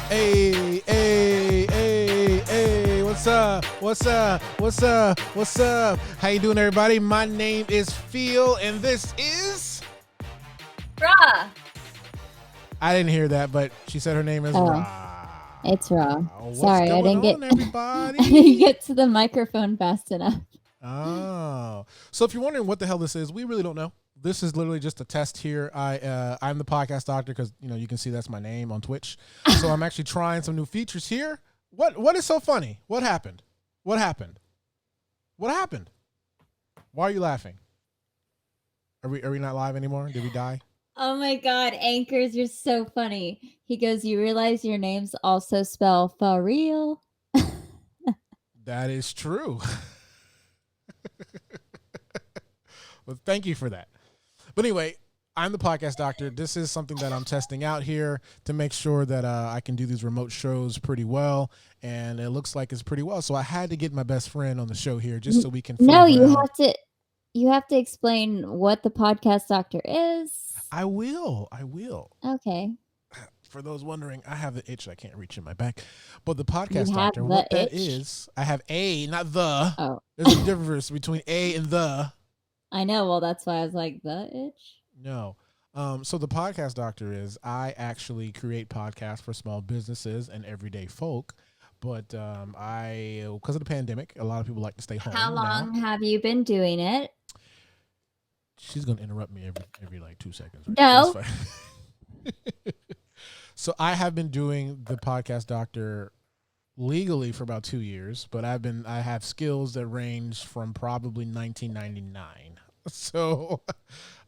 Hey, hey, hey, hey, what's up? What's up? What's up? What's up? How you doing, everybody? My name is Pheel, and this is... Raw. I didn't hear that, but she said her name is Oh, Ra. it's Raw. What's Sorry, I going didn't get on, everybody? I didn't get to the microphone fast enough. Oh. So if you're wondering what the hell this is, we really don't know. This is literally just a test here. I'm the podcast doctor because you can see that's my name on Twitch. So I'm actually trying some new features here. What is so funny? What happened? What happened? What happened? Why are you laughing? Are we not live anymore? Did we die? Oh my God, Anchors, you're so funny. He goes, you realize your names also spell for real? That is true. Well, thank you for that. But anyway, I'm the podcast doctor. This is something that I'm testing out here to make sure that I can do these remote shows pretty well, and it looks like it's pretty well. So I had to get my best friend on the show here just so we can. No, around. you have to explain what the podcast doctor is. I will. Okay. For those wondering, I have the itch I can't reach in my back. But the podcast doctor, what that is, I have a, not the. Oh. There's a difference between a and the. I know. Well, that's why I was like, the itch? No. So the podcast doctor is, I actually create podcasts for small businesses and everyday folk. But because of the pandemic, a lot of people like to stay home. How long have you been doing it? She's going to interrupt me every like 2 seconds. Right? No. So I have been doing the podcast doctor legally for about 2 years, but I have skills that range from probably 1999. So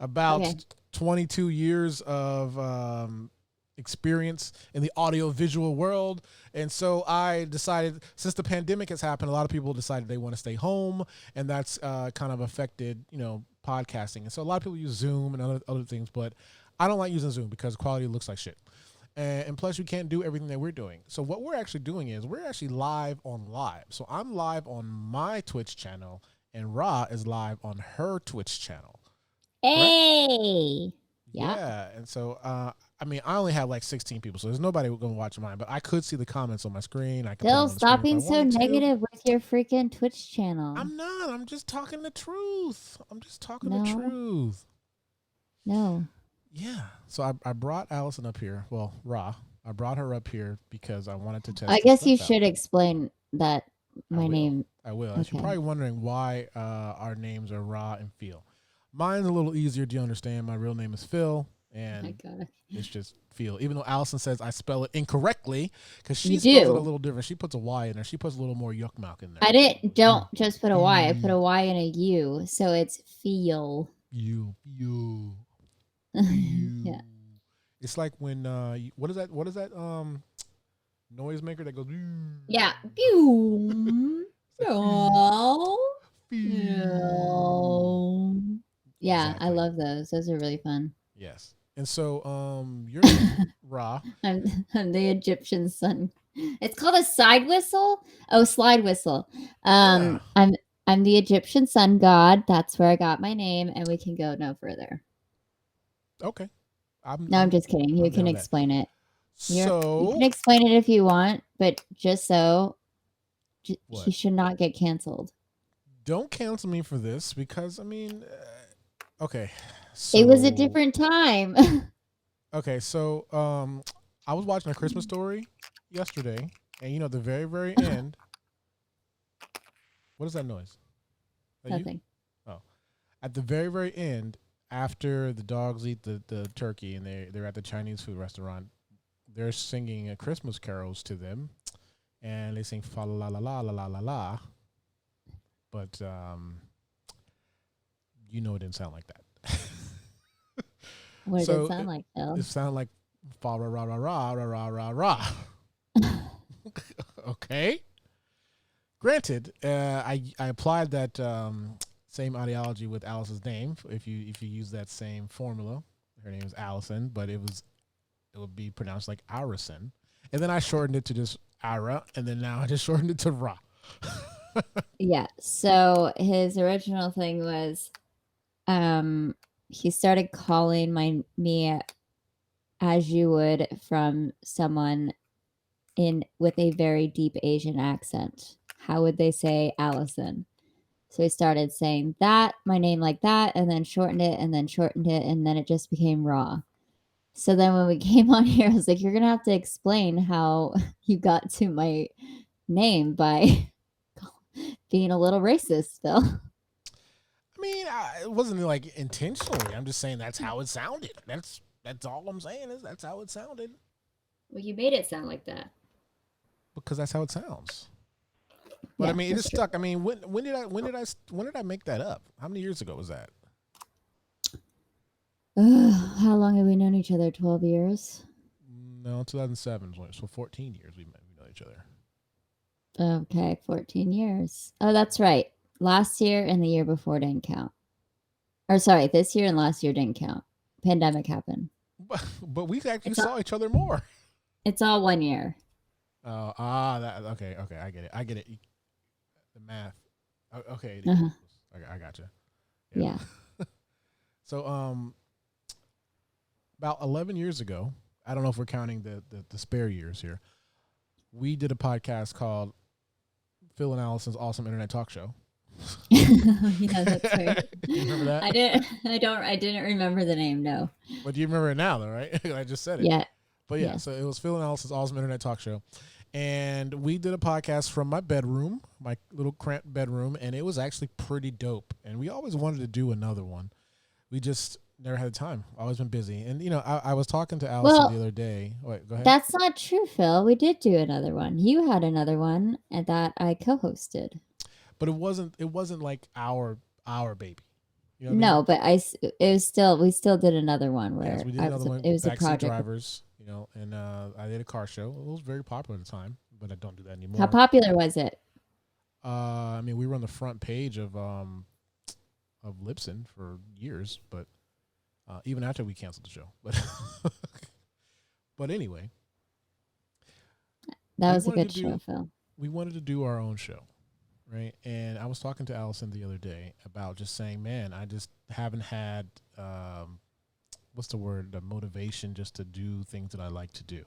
about 22 years of experience in the audio visual world. And so I decided, since the pandemic has happened, a lot of people decided they want to stay home, and that's kind of affected, podcasting. And so a lot of people use Zoom and other things, but I don't like using Zoom because quality looks like shit. And plus, you can't do everything that we're doing. So what we're actually doing is we're actually live on live. So I'm live on my Twitch channel, and Ra is live on her Twitch channel. Hey. Yeah. And so, I only have like 16 people, so there's nobody going to watch mine. But I could see the comments on my screen. I could Bill, stop being so negative with your freaking Twitch channel. I'm not. I'm just talking the truth. The truth. No. Yeah. So I brought Allison up here. Well, Ra. I brought her up here because I wanted to test. I guess you should explain that my name. I will. Okay. You're probably wondering why our names are Ra and Pheel. Mine's a little easier to understand. My real name is Phil, and it's just Pheel. Even though Allison says I spell it incorrectly, because she spells it a little different. She puts a Y in there. She puts a little more yuck mouth in there. Don't just put a Y. I put a Y and a U, so it's Pheel. You. Yeah. It's like when what is that noise maker that goes yeah. Pew. Oh. Yeah, exactly. I love those. Those are really fun. Yes. And so you're Ra. I'm the Egyptian sun. It's called a side whistle. Oh, slide whistle. Yeah. I'm the Egyptian sun god. That's where I got my name, and we can go no further. Okay. I'm just kidding. You can explain it. You can explain it if you want, but just so he should not get canceled. Don't cancel me for this because okay. So, it was a different time. Okay, so I was watching A Christmas Story yesterday, and at the very, very end. What is that noise? Nothing. You? Oh, at the very, very end, after the dogs eat the turkey and they're at the Chinese food restaurant, they're singing Christmas carols to them, and they sing fa la la la la la la la. But it didn't sound like that. What did it sound like, Phil? It sounded like fa ra ra ra ra ra ra ra. Okay. Granted, I applied that same ideology with Alice's name. If you use that same formula, her name is Allison, but it would be pronounced like Arison, and then I shortened it to just Ara, and then now I just shortened it to Ra. Yeah. So his original thing was, he started calling me as you would from someone in with a very deep Asian accent. How would they say Allison? So he started saying that, my name like that, and then shortened it, and then shortened it, and then it just became Raw. So then when we came on here, I was like, you're going to have to explain how you got to my name by being a little racist, Phil. I mean, it wasn't like intentionally. I'm just saying that's how it sounded. That's all I'm saying is that's how it sounded. Well, you made it sound like that. Because that's how it sounds. But Yeah, I mean, it that's is true. stuck. I mean, when did I make that up? How many years ago was that? How long have we known each other? 12 years? No, 2007. So 14 years we know each other. Okay, 14 years. Oh, that's right. Last year and the year before didn't count. Or sorry, this year and last year didn't count. Pandemic happened. But we actually It's all, saw each other more. it's all 1 year. Okay, I get it. The math. Okay, Uh-huh. I gotcha. Yeah. So about 11 years ago, I don't know if we're counting the spare years here. We did a podcast called Phil and Allison's Awesome Internet Talk Show. Yeah, that's right. Do you remember that? I didn't remember the name, no. But you remember it now, though, right? I just said it. Yeah. But yeah, Yes. so it was Phil and Allison's Awesome Internet Talk Show. And we did a podcast from my bedroom, my little cramped bedroom, and it was actually pretty dope. And we always wanted to do another one. We just never had the time. Always been busy. And, you know, I was talking to Allison the other day. Wait, go ahead. That's not true, Phil. We did do another one. You had another one that I co-hosted. But it wasn't like our baby. You know what No, I mean? but we still did another one where Yes, we did another one. it was a Backseat project. Drivers, you know, and I did a car show. It was very popular at the time, but I don't do that anymore. How popular was it? I mean, we were on the front page of Libsyn for years, but even after we canceled the show. But but anyway, That was a good show, Phil. We wanted to do our own show, right? And I was talking to Allison the other day about just saying, man, I just haven't had what's the word? The motivation just to do things that I like to do,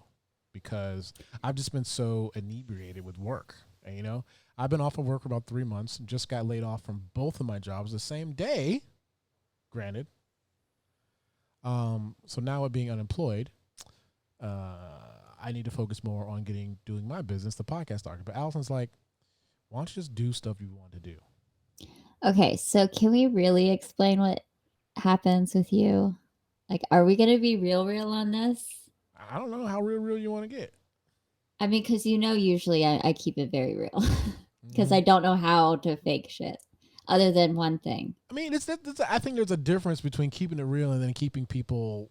because I've just been so inebriated with work. And, you know, I've been off of work for about 3 months and just got laid off from both of my jobs the same day, granted. So now with being unemployed, I need to focus more on doing my business, the podcast doctor. But Allison's like, why don't you just do stuff you want to do? Okay, so can we really explain what happens with you? Like, are we going to be real on this? I don't know how real you want to get. I mean, because usually I keep it very real because I don't know how to fake shit other than one thing. I mean, I think there's a difference between keeping it real and then keeping people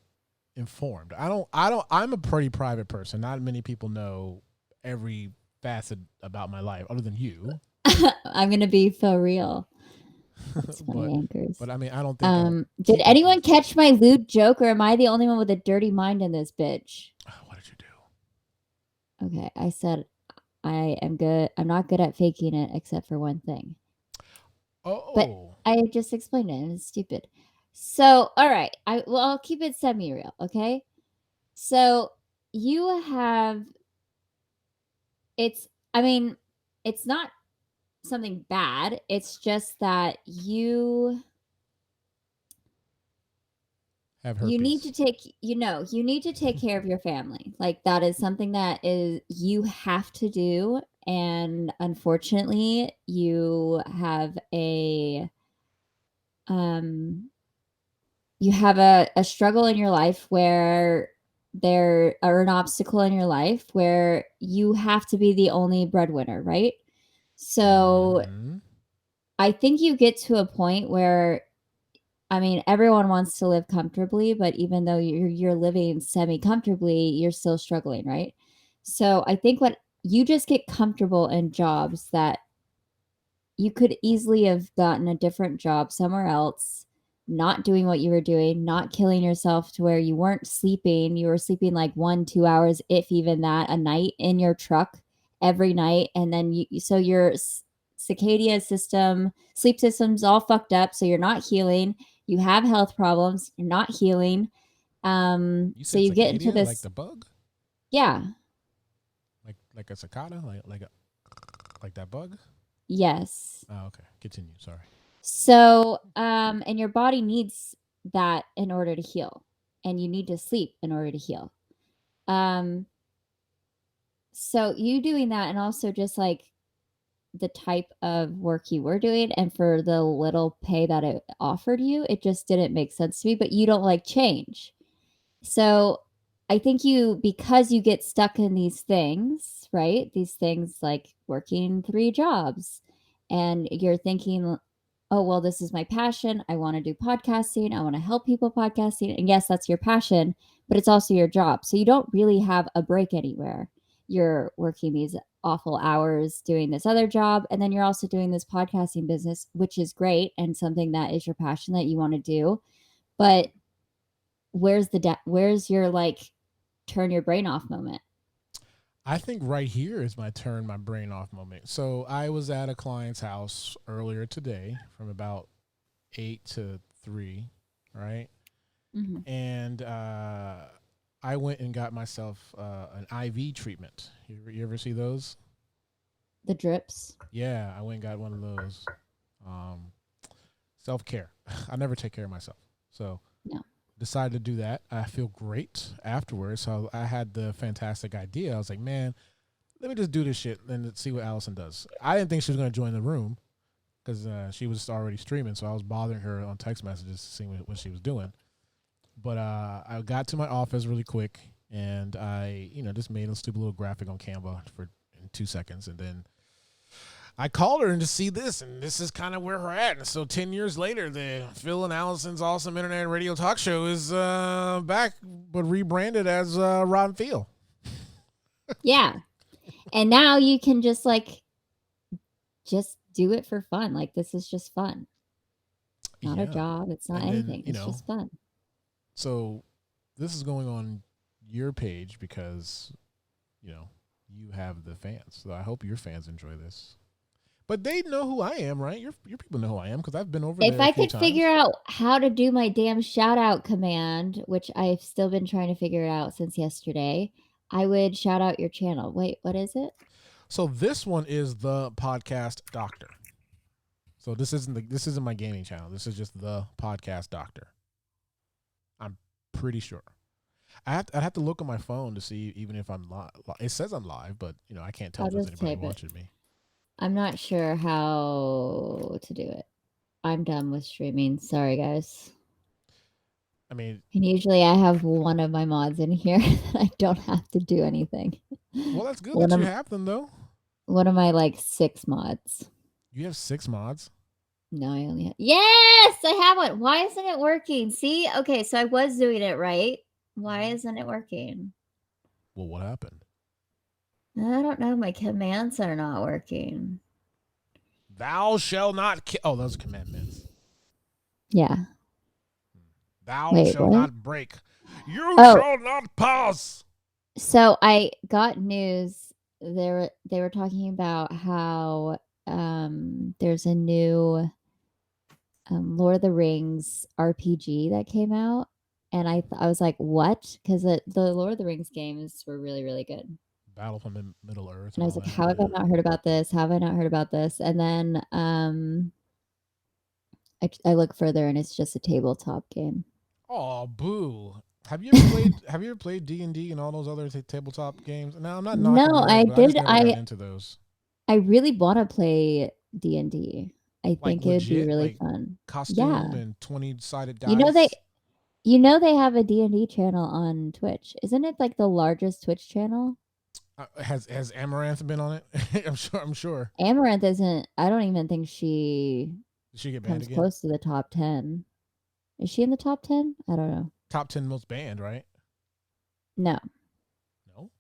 informed. I'm a pretty private person. Not many people know every facet about my life other than you. I'm going to be for real. That's funny, anchors. But I mean, I don't think. Did anyone catch my lewd joke, or am I the only one with a dirty mind in this bitch? What did you do? Okay, I said I am good. I'm not good at faking it except for one thing. Oh. But I just explained it and it's stupid. So, all right. I'll keep it semi-real, okay? So, you have it's not something bad. It's just that you have herpes. You need to take care of your family. Like, that is something that you have to do, and unfortunately, you have a struggle in your life or an obstacle in your life where you have to be the only breadwinner, right? So I think you get to a point where, I mean, everyone wants to live comfortably, but even though you're living semi-comfortably, you're still struggling, right? So I think what you just get comfortable in jobs that you could easily have gotten a different job somewhere else, not doing what you were doing, not killing yourself to where you weren't sleeping. You were sleeping like 1-2 hours, if even that, a night in your truck every night. And then so your circadian system, sleep system's all fucked up. So you're not healing. You have health problems. You're not healing. You So you get into this, like the bug? Yeah. Like like a cicada, like that bug. Yes. Oh, okay. Continue. Sorry. So, and your body needs that in order to heal, and you need to sleep in order to heal. Um, so you doing that, and also just like the type of work you were doing, and for the little pay that it offered you, it just didn't make sense to me. But you don't like change. So I think because you get stuck in these things, right? These things like working 3 jobs, and you're thinking, oh, well, this is my passion. I want to do podcasting. I want to help people podcasting. And yes, that's your passion, but it's also your job. So you don't really have a break anywhere. You're working these awful hours doing this other job. And then you're also doing this podcasting business, which is great and something that is your passion that you want to do. But where's your like turn your brain off moment? I think right here is my turn my brain off moment. So I was at a client's house earlier today from about 8 to 3, right? Mm-hmm. And I went and got myself an IV treatment. You ever see those? The drips. Yeah, I went and got one of those. Self-care. I never take care of myself. So No. decided to do that. I feel great afterwards. So I had the fantastic idea. I was like, man, let me just do this shit and see what Allison does. I didn't think she was going to join the room because she was already streaming. So I was bothering her on text messages to see what she was doing. But I got to my office really quick and I, just made a stupid little graphic on Canva in 2 seconds. And then I called her and to see this, and this is kind of where we're at. And so 10 years later, the Phil and Allison's Awesome Internet Radio Talk Show is back, but rebranded as Rod and Pheel. Yeah. And now you can just do it for fun. Like, this is just fun. Not a job. It's not anything. It's just fun. So this is going on your page because, you have the fans. So I hope your fans enjoy this. But they know who I am, right? Your people know who I am because I've been over there. If I could figure out how to do my damn shout out command, which I've still been trying to figure it out since yesterday, I would shout out your channel. Wait, what is it? So this one is the Podcast Doctor. So this isn't my gaming channel. This is just the Podcast Doctor. I'm pretty sure. I'd have to look on my phone to see even if I'm live. It says I'm live, but I can't tell if there's anybody watching me. I'm not sure how to do it. I'm done with streaming. Sorry, guys. I mean, and usually I have one of my mods in here that I don't have to do anything. Well, that's good that you have them, though. One of my 6 mods. You have 6 mods? No, I only have... Yes, I have one. Why isn't it working? See? Okay, so I was doing it right. Why isn't it working? Well, what happened? I don't know. My commands are not working. Thou shall not kill. Oh, those are commandments. Yeah. Thou shall not break. You shall not pass. So I got news. They were talking about how there's a new Lord of the Rings RPG that came out, and I was like, what? Because the Lord of the Rings games were really, really good. Battle from Middle Earth. And I was like, how have I not heard about this? How have I not heard about this? And then I look further, and it's just a tabletop game. Oh, boo! Have you ever played D&D and all those other tabletop games? No, I'm not knocking them, I did. I just never got into those. I really want to play D&D. I think it would be really fun. Costume and 20-sided dice. You know they have a D&D channel on Twitch. Isn't it the largest Twitch channel? Has Amaranth been on it? I'm sure. Amaranth isn't. I don't even think she get banned again? Close to the top 10. Is she in the top 10? I don't know. Top 10 most banned, right? No. Oh,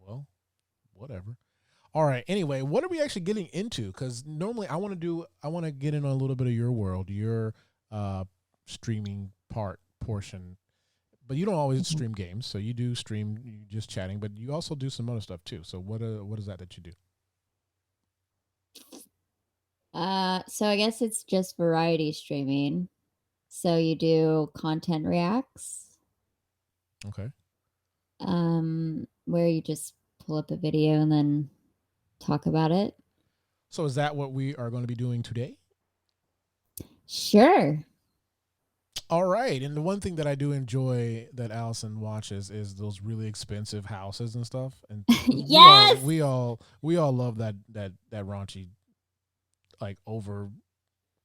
well, whatever. All right. Anyway, what are we actually getting into? Because normally I want to get in on a little bit of your world, your streaming portion. But you don't always stream games, so you do stream just chatting. But you also do some other stuff too. So what is that you do? So I guess it's just variety streaming. So you do content reacts. Okay. where you just pull up a video and then talk about it. So is that what we are going to be doing today? Sure. All right. And the one thing that I do enjoy that Allison watches is those really expensive houses and stuff. And Yes. we all love that raunchy, like over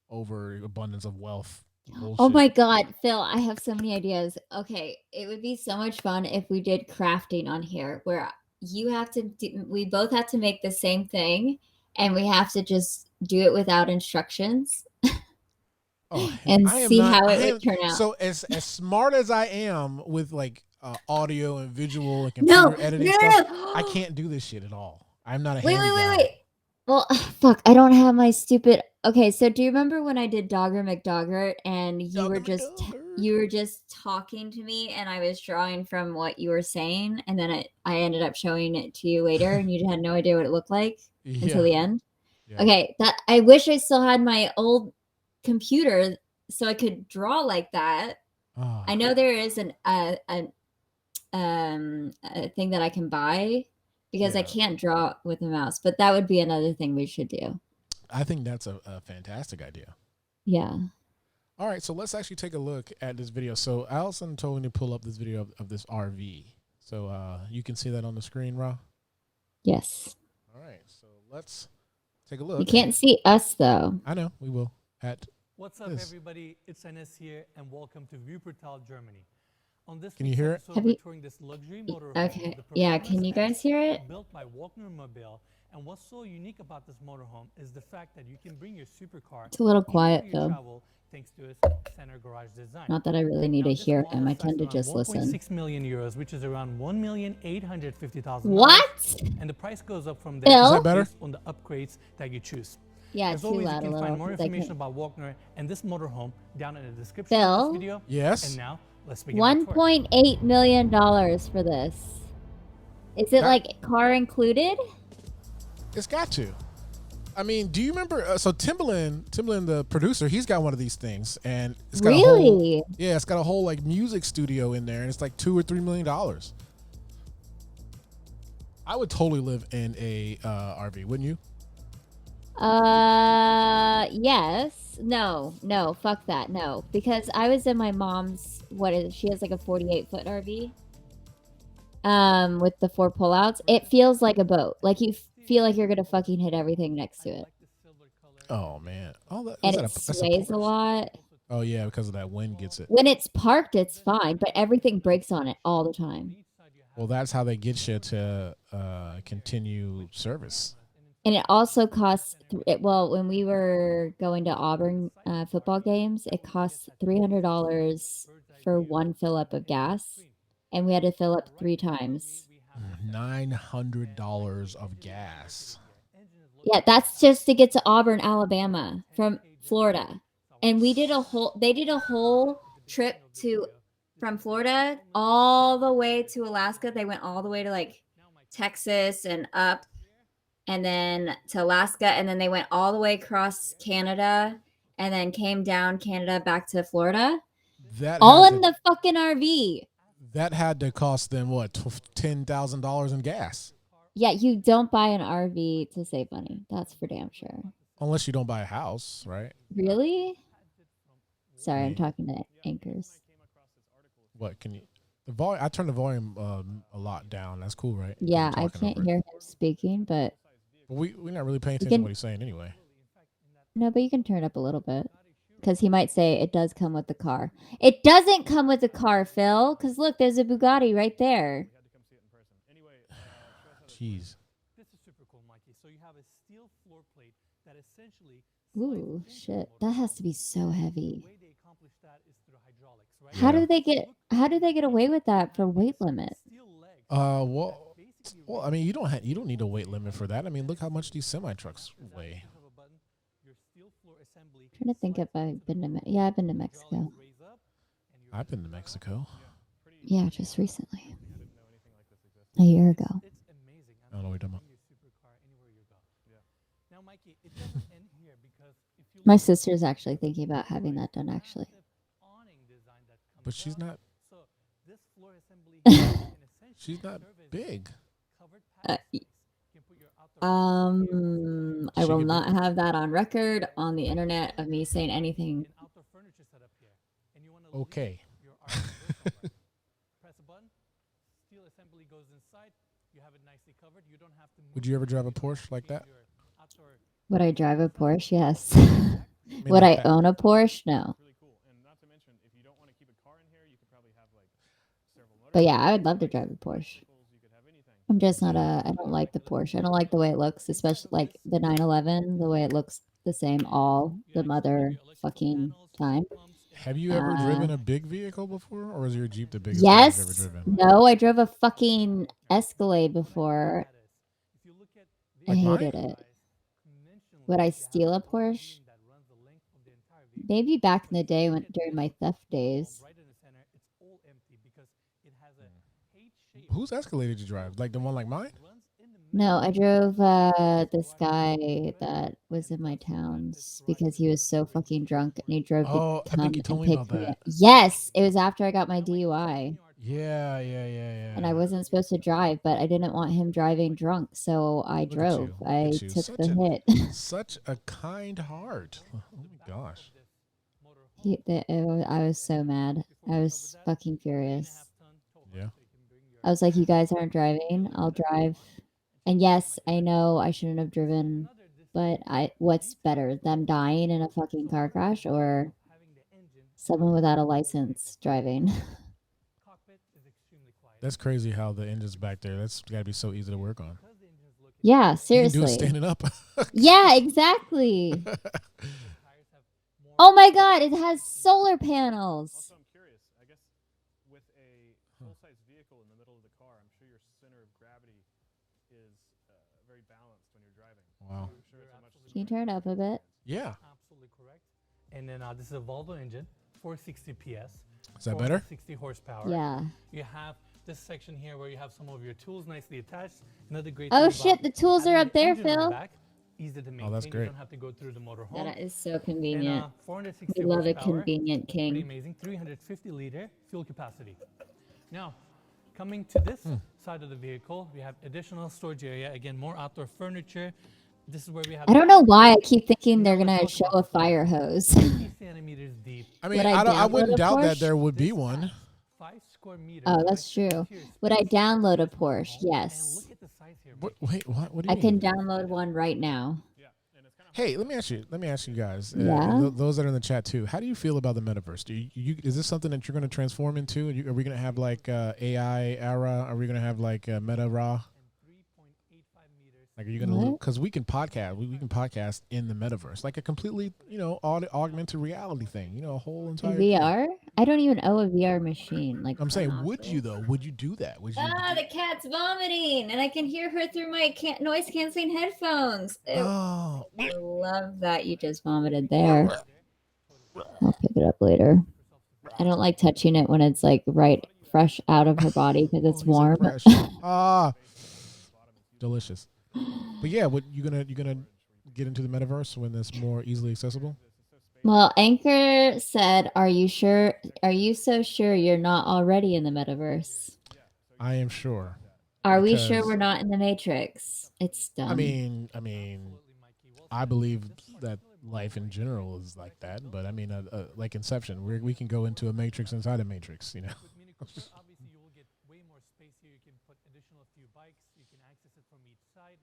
abundance of wealth bullshit. Oh my God, Phil, I have so many ideas. Okay, it would be so much fun if we did crafting on here where we both have to make the same thing and we have to just do it without instructions. And see how it would turn out. So as smart as I am with like audio and visual and computer editing stuff, I can't do this shit at all. I'm not a handy guy. Wait. Well, fuck, I don't have my stupid. Okay, so do you remember when I did Dogger McDoggart and you were just talking to me and I was drawing from what you were saying and then I ended up showing it to you later and you had no idea what it looked like until the end? Yeah. Okay, that I wish I still had my old computer so I could draw like that. Oh. I know there is a thing that I can buy because I can't draw with a mouse, but that would be another thing we should do. I think that's a fantastic idea. Yeah. All right, so let's actually take a look at this video. So Allison told me to pull up this video of this RV. So you can see that on the screen, Ra? Yes. All right, so let's take a look. You can't see us, though. I know, we will. What's up, everybody? It's Enes here, and welcome to Wuppertal, Germany. On this can you hear it? We're touring this luxury motorhome. Okay. Yeah, can you guys hear it? Built by Walkner Mobile. And what's so unique about this motorhome is the fact that you can bring your supercar. It's a little quiet, though. Travel, thanks to its center garage design. Not that I really need to hear him. I tend to just listen. 1.6 million euros, which is around 1,850,000. What? And the price goes up from there. Phil? Is that better? On the upgrades that you choose. Yeah, as always, you can find more information about Walkner and this motorhome down in the description of this video. Yes. And now let's begin. $1.8 million for this. Is it like car included? It's got to. I mean, do you remember? So Timbaland, the producer, he's got one of these things, and it's got it's got a whole like music studio in there, and it's like $2 or $3 million. I would totally live in a RV, wouldn't you? Yes. No, fuck that. No, because I was in my mom's, she has like a 48-foot RV. With the 4 pullouts. It feels like a boat. Like you feel like you're going to fucking hit everything next to it. Oh man. And it sways a lot. Oh yeah, because of that wind gets it. When it's parked, it's fine, but everything breaks on it all the time. Well, that's how they get you to continue service. And it also costs, when we were going to Auburn football games, it costs $300 for one fill up of gas. And we had to fill up 3 times. $900 of gas. Yeah, that's just to get to Auburn, Alabama from Florida. And they did a whole trip from Florida all the way to Alaska. They went all the way to like Texas and up and then to Alaska. And then they went all the way across Canada and then came down Canada back to Florida. All in the fucking RV. That had to cost them what, $10,000 in gas? Yeah, you don't buy an RV to save money. That's for damn sure. Unless you don't buy a house, right? Really? Sorry, I'm talking to anchors. What can you? The volume. I turned the volume a lot down. That's cool, right? Yeah, I can't hear him speaking, but we're not really paying attention to what he's saying anyway. No, but you can turn it up a little bit. Because he might say it does come with the car. It doesn't come with the car, Phil. Because look, there's a Bugatti right there. Jeez. This is super cool, Mikey. So you have a steel floor plate that essentially. Ooh, shit! That has to be so heavy. The way they accomplish that is through hydraulics, right? How do they get away with that for weight limit? Well, I mean, you don't need a weight limit for that. I mean, look how much these semi trucks weigh. I'm trying to think if I've been to I've been to Mexico. I've been to Mexico. Yeah, just recently. A year ago. I don't know what you're talking about. My sister's actually thinking about having that done, actually. But she's not. She's not big. Uh, I She will could be- not have that on record on the internet of me saying anything. Okay. Press a button, steel assembly goes inside. You have it nicely covered. You don't have to move Would you ever it. drive a You don't have Porsche to like change that? your outdoor. Would I drive a Porsche? Yes. I mean, Would like I that. own a Porsche? No. Really cool. And not to mention, if you don't want to keep a car in here, you could probably have like several But yeah, I would love to drive a Porsche. You could have anything. I'm just not I don't like the Porsche. I don't like the way it looks, especially like the 911, the way it looks the same all the mother fucking time. Have you ever driven a big vehicle before, or is your Jeep the biggest thing you've ever Yes. driven? No, I drove a fucking Escalade before. I Like mine? hated it. Would I steal a Porsche? Maybe back in the day when during my theft days. Whose Escalade did you drive? Like the one like mine? No, I drove this guy that was in my towns because he was so fucking drunk and he drove Oh, to I come think you and told me pick about me that. up. Yes, it was after I got my DUI. Yeah. And I wasn't supposed to drive, but I didn't want him driving drunk, so I Look at drove. you. Look I at you. took Such the a- hit. Such a kind heart. Oh my gosh. I was so mad. I was fucking furious. Yeah. I was like, you guys aren't driving. I'll drive. And yes, I know I shouldn't have driven, but what's better, them dying in a fucking car crash or someone without a license driving? That's crazy how the engine's back there. That's got to be so easy to work on. Yeah, You can do seriously. it standing up. Yeah, exactly. Oh my god, it has solar panels. Also, I'm curious. I guess with a full-size vehicle in the middle of the car, I'm sure your center of gravity is very balanced when you're driving. Wow. I'm sure it's a much Can you turn it up a bit? Yeah. Absolutely correct. And then this is a Volvo engine, 460 PS. Is that better? 60 horsepower. Yeah. You have this section here where you have some of your tools nicely attached. Another great Oh thing shit, about the tools are having up the there, engine on the Phil. back, easy to maintain. Oh, that's You great. don't have to go through the motorhome. That is so And convenient. 460 We love a horsepower, convenient pretty king. amazing. 350 liter fuel capacity. Now, coming to this side of the vehicle, we have additional storage area. Again, more outdoor furniture. This is where we have. I don't know why I keep thinking they're Now let's gonna talk show about a the floor. fire hose. 50 centimeters deep. I mean, Would I I wouldn't download a doubt that Porsche? there would be This one. has 5 square meters Oh, by that's true. 6 tier Would I space download a in the Porsche? motorhome. Yes. And look at the size here. Wait, what? What do you I mean? can download one right now. Hey, let me ask you guys. Yeah? Those that are in the chat too. How do you feel about the metaverse? Is this something that you're going to transform into? Are we going to have like AI era? Are we going to have like Meta Raw? Like, are you going to? What? Because we can podcast. We can podcast in the metaverse, like a completely, augmented reality thing. A whole entire thing. VR? I don't even own a VR machine. Like I'm saying, front would you office. though? Would you do that? Would you? Ah, the cat's vomiting, and I can hear her through my noise canceling headphones. Ew. Oh, I love that you just vomited there. I'll pick it up later. I don't like touching it when it's like right fresh out of her body because it's he said warm. fresh. Delicious. But yeah, what you gonna get into the metaverse when it's more easily accessible? Well, Anchor said, "Are you sure? Are you so sure you're not already in the metaverse? I am sure. Are we sure Because- we're not in the Matrix? It's dumb." I mean, I believe that life in general is like that. But I mean, like Inception, we can go into a matrix inside a matrix. With Mini Cooper, obviously you will get way more space here. You can put additional few bikes. You can access it from each side.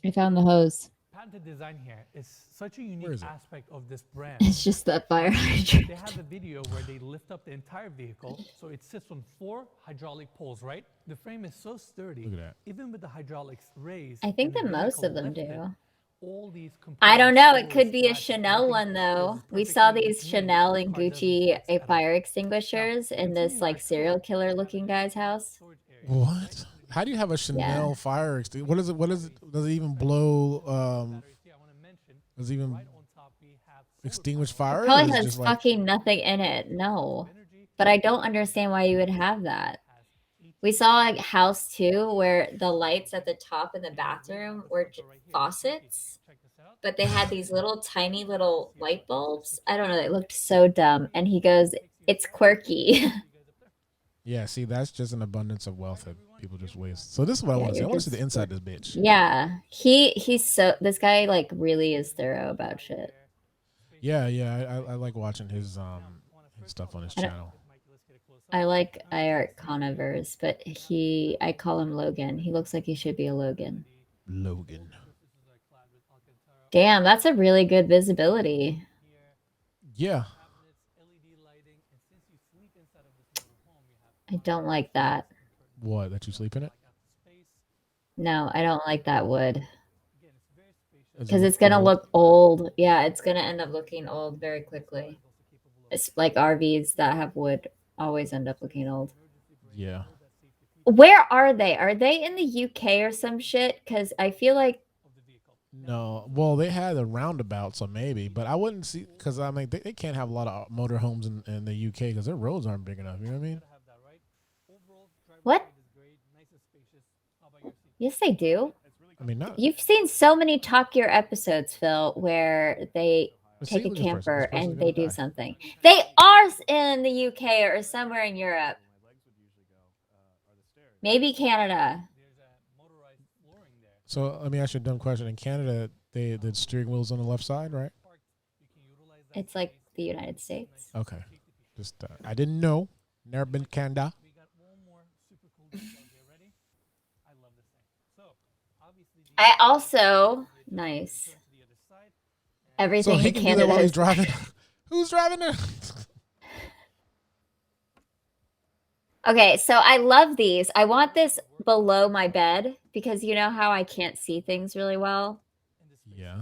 I found the hose. Patented design here is such a Where unique is it? aspect of this brand. It's just that fire hydrant. They have a video where they lift up the entire vehicle, so it sits on 4 hydraulic poles, right? The frame is so sturdy, Look at that. even with the hydraulics raised. I think and the that most vehicle of them lifted, do. all these I don't know. It components could be a always Chanel nothing one goes though. We saw perfectly these between. Chanel and Car doesn't Gucci flex at all. fire extinguishers in this continuing like our serial tour, killer we have looking additional guy's house. storage area. What? How do you have a Chanel fire extinguisher? What is it? What is it? Does it even blow? Batteries here, I wanna mention, Does it even right on top we have solar extinguish power. fire? or Probably is it has just like, fucking nothing in it. No. Energy But I don't understand why you would have that. We saw a house too where the lights at the top in the bathroom were faucets, but they had these little tiny little light bulbs. I don't know. They looked so dumb. And he goes, "It's quirky." Yeah, see, that's just an abundance of wealth that people just waste. So this is what I Yeah, want to see. I you're want to see just the inside of this bitch. Yeah, he's so this guy like really is thorough about shit. Yeah, I like watching his stuff on his I don't- channel. I like IART Conivers, but I call him Logan. He looks like he should be a Logan. Logan. Damn, that's a really good visibility. Yeah. I don't like that. What? That you sleep in it? No, I don't like that wood. Does it Because look it's gonna old? look old. Yeah, it's gonna end up looking old very quickly. It's like RVs that have wood always end up looking old. Yeah. Where are they? Are they in the UK or some shit? Because I feel like No. Well, they had a roundabout, so maybe, but I wouldn't see because I mean they can't have a lot of motorhomes in the UK because their roads aren't big enough. You know what I mean? what? Yes, they do. I mean not. You've seen so many Top Gear episodes, Phil, where they Let's take see, a look at this person. camper This person's and gonna they do die. something. They are in the UK or somewhere in Europe. Maybe Canada. So let me ask you a dumb question. In Canada, the steering wheel's on the left side, right? It's like the United States. Okay. Just I didn't know. Never been to Canada. I also nice. Everything So he in can do that Canada while he's is driving. Who's driving there? okay, so I love these. I want this below my bed because you know how I can't see things really well. Yeah.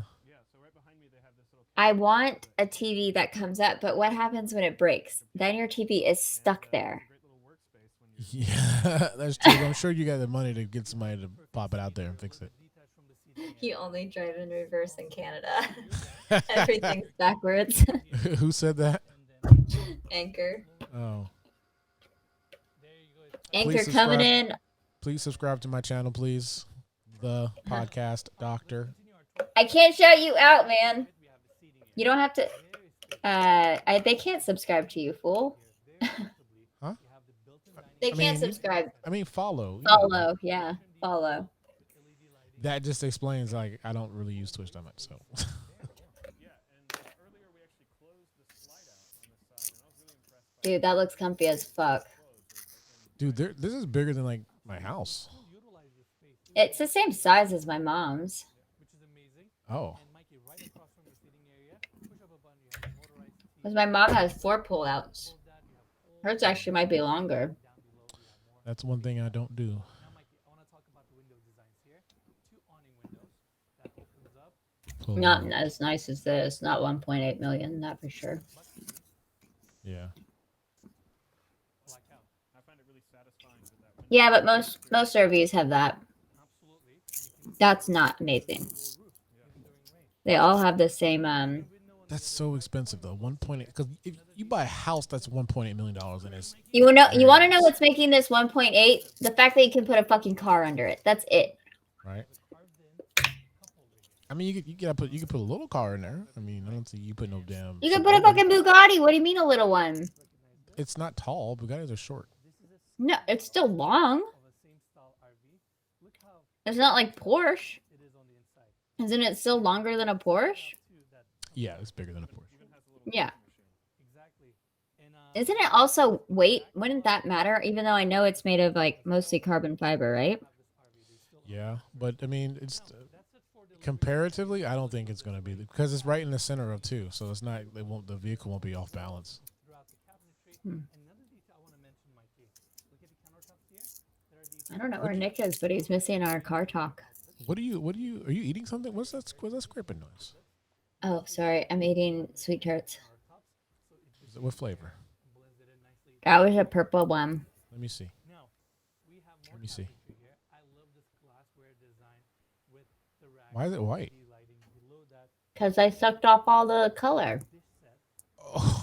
I want a TV that comes up, but what happens when it breaks? Then your TV is stuck there. Yeah, that's true. I'm sure you got the money to get somebody to pop it out there and fix it. You only drive in reverse in Canada. Everything's backwards. Who said that? Anchor. Oh. Anchor Please coming subscribe. in. Please subscribe to my channel, please. The podcast doctor. I can't shout you out, man. You don't have to. They can't subscribe to you, fool. Huh? They I can't mean, subscribe. I mean, follow. Follow, yeah, follow. That just explains like I don't really use Twitch that much. So. Dude, that looks comfy as fuck. Dude, this is bigger than like my house. It's the same size as my mom's. Oh. Because my mom has 4 pullouts. Hers actually might be longer. That's one thing I don't do. Not as nice as this. Not 1.8 million, not for sure. Yeah. Yeah, but most RVs have that. That's not amazing. They all have the same. That's so expensive though. 1.8 because if you buy a house that's 1.8 million dollars and it's You want to know what's making this 1.8? The fact that you can put a fucking car under it. That's it. right. I mean, you can put a little car in there. I mean, I don't think you put no damn. You can put a Suburban. fucking Bugatti. What do you mean a little one? It's not tall. Bugattis are short. No, it's still long. It's not like Porsche. Isn't it still longer than a Porsche? Yeah, it's bigger than a Porsche. Yeah. Isn't it also weight? Wouldn't that matter? Even though I know it's made of like mostly carbon fiber, right? Yeah, but I mean, it's comparatively, I don't think it's going to be because it's right in the center of two, so it's not. The vehicle won't be off balance. I don't know where Nick is, but he's missing our car talk. Are you eating something? What's that scraping noise? Oh, sorry. I'm eating sweet tarts. What flavor? That was a purple one. Let me see. Let me see. Why is it white? Because I sucked off all the color.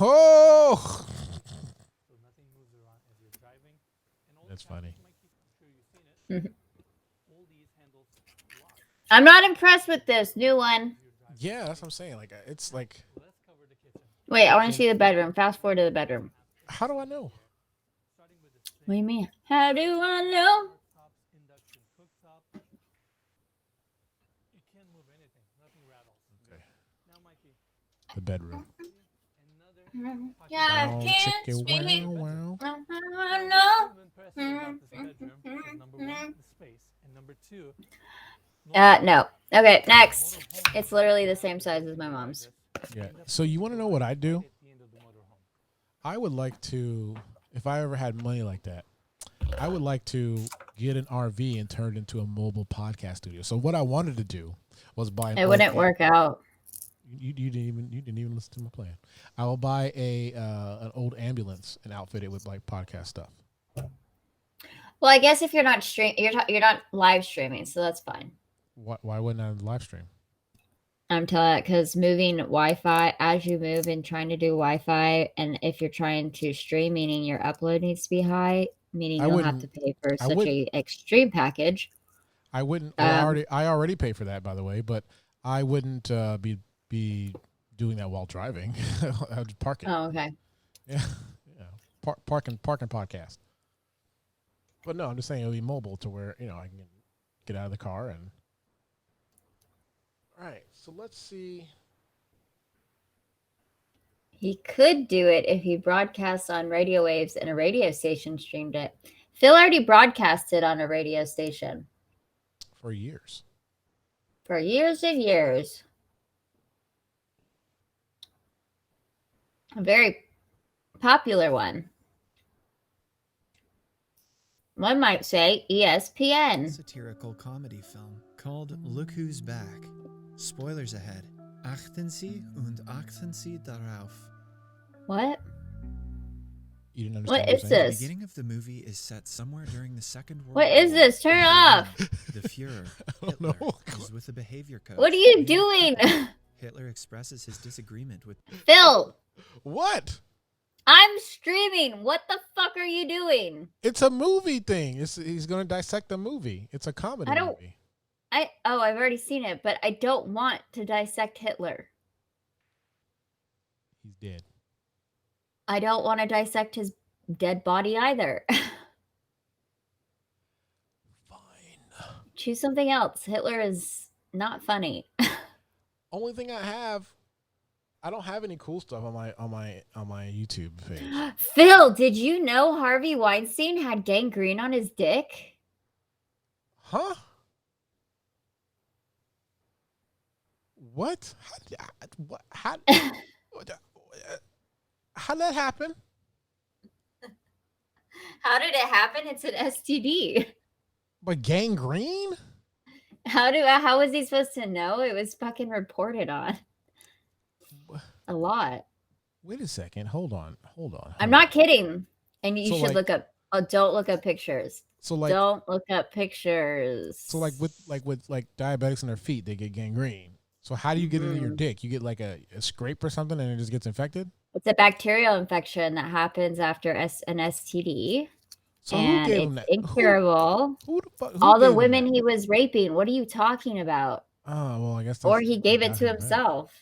Oh! That's funny. I'm not impressed with this new one. Yeah, that's what I'm saying. Like, it's like, Wait, I want to see the bedroom. Fast forward to the bedroom. how do I know? What do you mean? How do I know? Tops induction cooktop. You can't move anything. Nothing rattles. Okay. Now, Mikey, The bedroom. another pocket Yeah, Wow, I can't chicken, speak. wow, wow. I Now, what's so know. impressive about this bedroom is number one, the space, and number two, No. Okay, next. motorhome It's literally the same size as my mom's. Yeah. So you want to know what I do? right at the end of the motorhome. I would like to, if I ever had money like that, I would like to get an RV and turn it into a mobile podcast studio. So what I wanted to do was buy an It wouldn't work out. You didn't even listen to my plan. I will buy an old ambulance and outfit it with like podcast stuff. Well, I guess if you're not you're not live streaming, so that's fine. Why wouldn't I live stream? I'm telling because moving Wi-Fi as you move and trying to do Wi-Fi, and if you're trying to stream, meaning your upload needs to be high, meaning I you'll have to wouldn't- pay for I such would- a extreme package. I wouldn't. Well, Um, I already pay for that, by the way, but I wouldn't be doing that while driving. I'd just park it. Oh, okay. Yeah, parking podcast. But no, I'm just saying it'll be mobile to where I can get out of the car and. All right, so let's see. He could do it if he broadcasts on radio waves and a radio station streamed it. Phil already broadcasted on a radio station For years. for years and years. A very popular one. One might say ESPN. Satirical comedy film called Look Who's Back. Spoilers ahead. Achten Sie und achten Sie darauf. What? You didn't understand What what I'm is saying? The this? beginning of the movie is set somewhere during the Second World What War. is this? Turn it In off. Berlin, The Fuhrer, I don't Hitler, know. is with a behavior coach. What are you named doing? Hitler. Hitler expresses his disagreement with Phil, What? I'm streaming. What the fuck are you doing? It's a movie thing. He's going to dissect the movie. It's a comedy I don't- movie. I've already seen it, but I don't want to dissect Hitler. He's dead. I don't want to dissect his dead body either. Fine. Choose something else. Hitler is not funny. Only thing I don't have any cool stuff on my YouTube page. Phil, did you know Harvey Weinstein had gangrene on his dick? Huh? What? How how'd that happen? How did it happen? It's an STD. But gangrene? How was he supposed to know? It was fucking reported on. A lot. Wait a second. Hold on. I'm not kidding. And you So, should like- look up. Oh, don't look up pictures. So like Don't look up pictures. so like with diabetics in their feet, they get gangrene. So how do you get it in your dick? You get like a scrape or something and it just gets infected? It's a bacterial infection that happens after an STD. So who And gave him it's that? incurable. Who the fuck? All the women he was raping. What are you talking about? Oh, well, I guess Or that's he gave it got to him back. himself.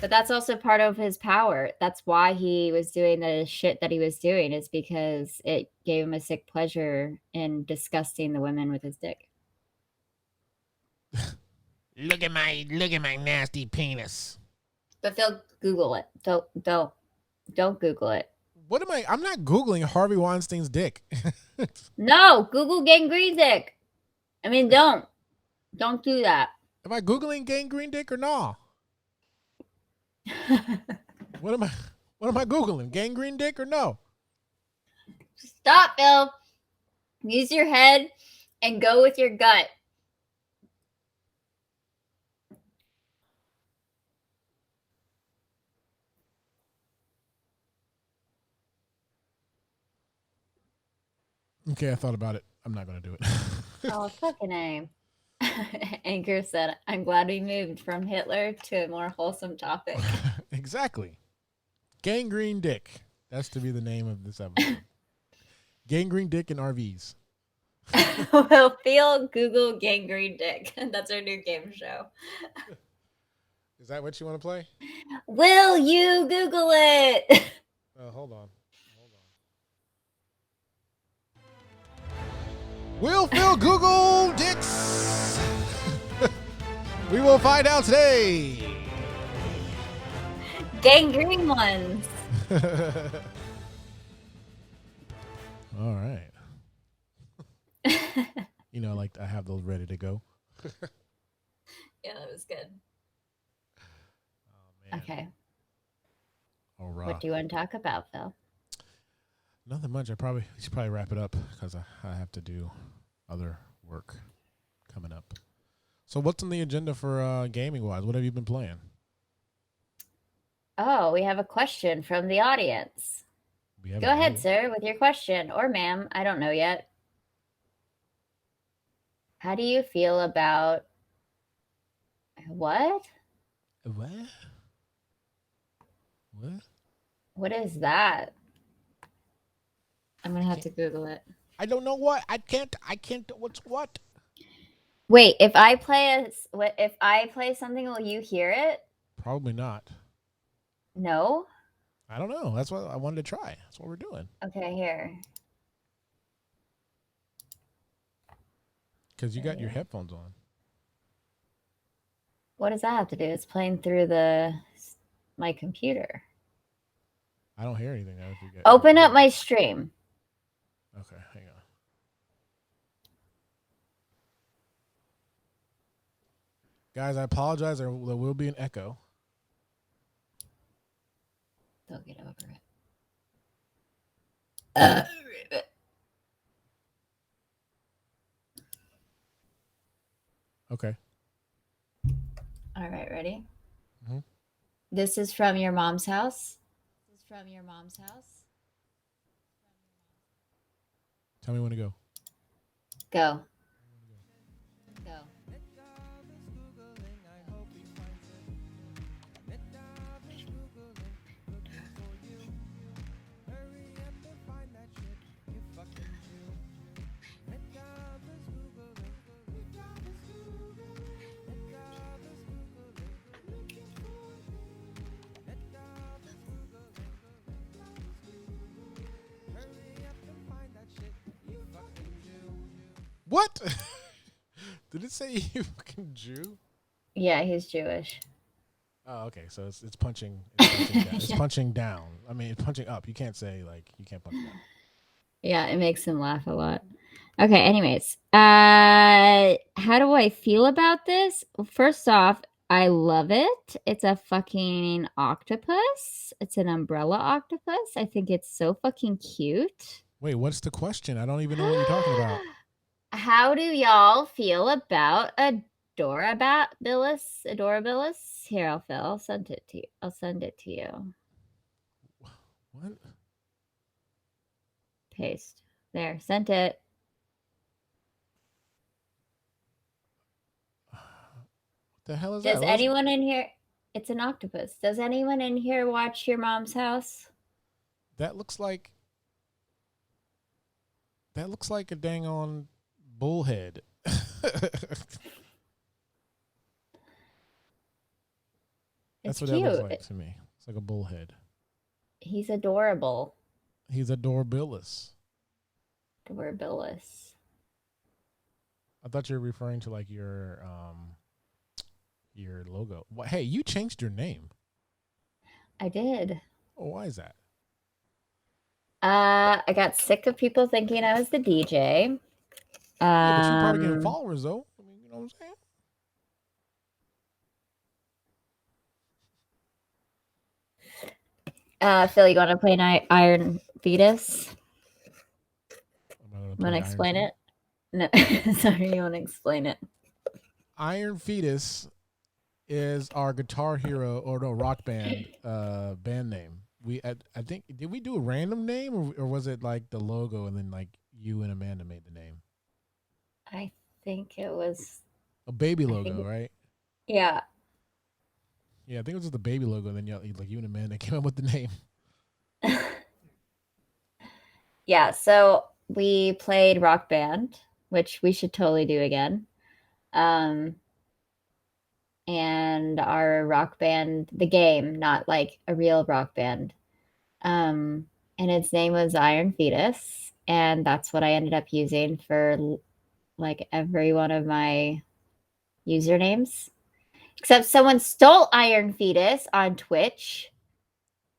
But that's also part of his power. That's why he was doing the shit that he was doing, is because it gave him a sick pleasure in disgusting the women with his dick. Look at my nasty penis. But Phil, Google it. Don't Google it. What am I? I'm not Googling Harvey Weinstein's dick. No, Google gangrene dick. I mean, don't do that. Am I Googling gangrene dick or no? What am I Googling? Gangrene dick or no? Stop, Phil. Use your head and go with your gut. Okay, I thought about it. I'm not gonna do it. Oh, fucking A. Anchor said, I'm glad we moved from Hitler to a more wholesome topic. Exactly. Gangrene dick. That's to be the name of this episode. Gangrene dick and RVs. Well, Phil, Google gangrene dick. That's our new game show. Is that what you want to play? Will you Google it? Hold on. Will Phil Google dicks? We will find out today. Gangrene ones. All right. You know, like I have those ready to go. Yeah, that was good. Oh, man. Okay. All right. What do you want to talk about, Phil? Nothing much. We should probably wrap it up because I have to do other work coming up. So what's on the agenda for gaming wise? What have you been playing? Oh, we have a question from the audience. Go ahead, sir, with your question. Or ma'am. I don't know yet. How do you feel about what? What? What? What is that? I'm gonna have to Google it. I don't know what. I can't. What's what? Wait, if I play something, will you hear it? Probably not. No. I don't know. That's what I wanted to try. That's what we're doing. Okay, here. Because you got your headphones on. What does that have to do? It's playing through my computer. I don't hear anything now. If you get Open up my stream. Okay, hang on. Guys, I apologize. There will be an echo. They'll get over it. Okay. All right, ready? Mhm. This is from your mom's house. Tell me when to go. Go. What? Did it say you fucking Jew? Yeah, he's Jewish. Oh, okay. So it's punching. It's punching down. It's punching down. I mean, it's punching up. You can't say you can't punch down. Yeah, it makes him laugh a lot. Okay, anyways. How do I feel about this? First off, I love it. It's a fucking octopus. It's an umbrella octopus. I think it's so fucking cute. Wait, what's the question? I don't even know what you're talking about. How do y'all feel about Adorabilis? Adorabilis? Here, I'll send it to you. I'll send it to you. What? Paste. There, sent it. What the hell is Does that? anyone in here? It's an octopus. Does anyone in here watch Your Mom's House? That looks like a dang on bullhead. That's what cute. that looks like to me. It's like a bullhead. He's adorable. He's adorabilis. Adorabilis. I thought you were referring to like your logo. Hey, you changed your name. I did. Oh, why is that? I got sick of people thinking I was the DJ. Yeah, but you're probably getting followers though. I mean, you know what I'm saying? Phil, you want to play an Iron Fetus? I'm Want to explain it? No, sorry, you want to explain it? Iron Fetus is our Guitar Hero rock band band name. I think did we do a random name or was it like the logo and then like you and Amanda made the name? I think it was a baby logo, right? Yeah. Yeah, I think it was just the baby logo, and then you and Amanda came up with the name. Yeah, so we played Rock Band, which we should totally do again. And our Rock Band, the game, not like a real Rock Band. And its name was Iron Fetus, and that's what I ended up using for like every one of my usernames. Except someone stole Iron Fetus on Twitch.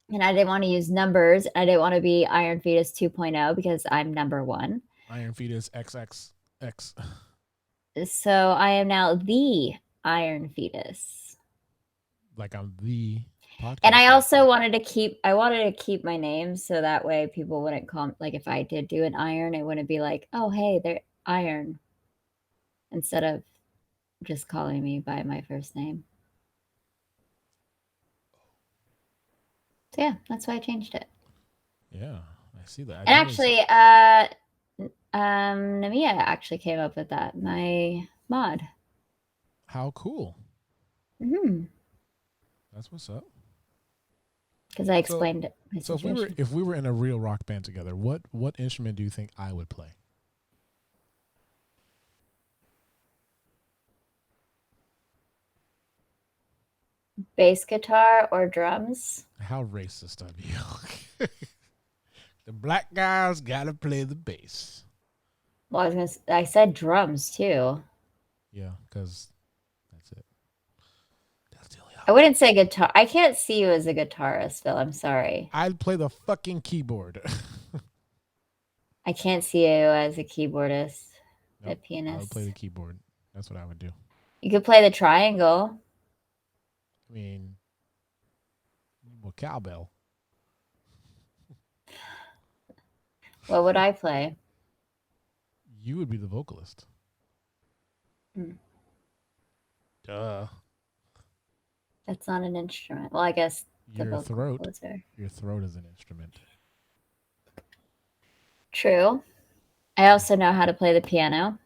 And I didn't want to use numbers. I didn't want to be Iron Fetus 2.0 because I'm number 1. Iron Fetus XXX. So I am now the Iron Fetus. Like I'm the podcast. And I also wanted to keep my name so that way people wouldn't call, like, if I did do an iron, it wouldn't be like, oh hey, they're Iron, instead of just calling me by my first name. So yeah, that's why I changed it. Yeah, I see that. And actually, Namia actually came up with that, my mod. How cool. Mm-hmm. That's what's up. Because I explained it. So if we were in a real rock band together, what instrument do you think I would play? Bass guitar or drums? How racist of you. The black guys gotta play the bass. Well, I said drums too. Yeah, because that's it. That's the only I wouldn't say guitar. I can't see you as a guitarist, Phil. I'm sorry. I'd play the fucking keyboard. I can't see you as a keyboardist, Nope, a pianist. I would play the keyboard. That's what I would do. You could play the triangle. I mean, well, cowbell. What would I play? You would be the vocalist. Hmm. Duh. That's not an instrument. Well, I guess the Your vocal throat. cords are. Your throat is an instrument. True. I also know how to play the piano.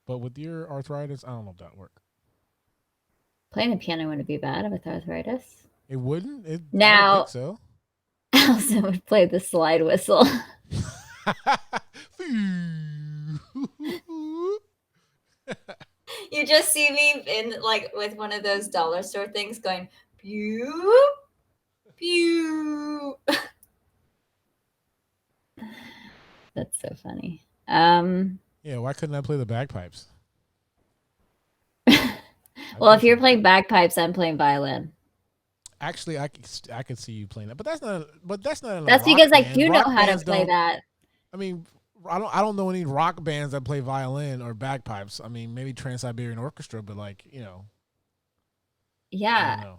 But with your arthritis, I don't know if that would work. Playing the piano wouldn't be bad with arthritis. It wouldn't? I Now- don't think so. I also would play the slide whistle. You just see me in like with one of those dollar store things going pew pew. That's so funny. Yeah, why couldn't I play the bagpipes? Well, if you're playing bagpipes, I'm playing violin. Actually, I could see you playing that, but that's not. That's because I do know how to play that. I mean, I don't know any rock bands that play violin or bagpipes. I mean, maybe Trans-Siberian Orchestra, but like, you know. I Yeah, don't know.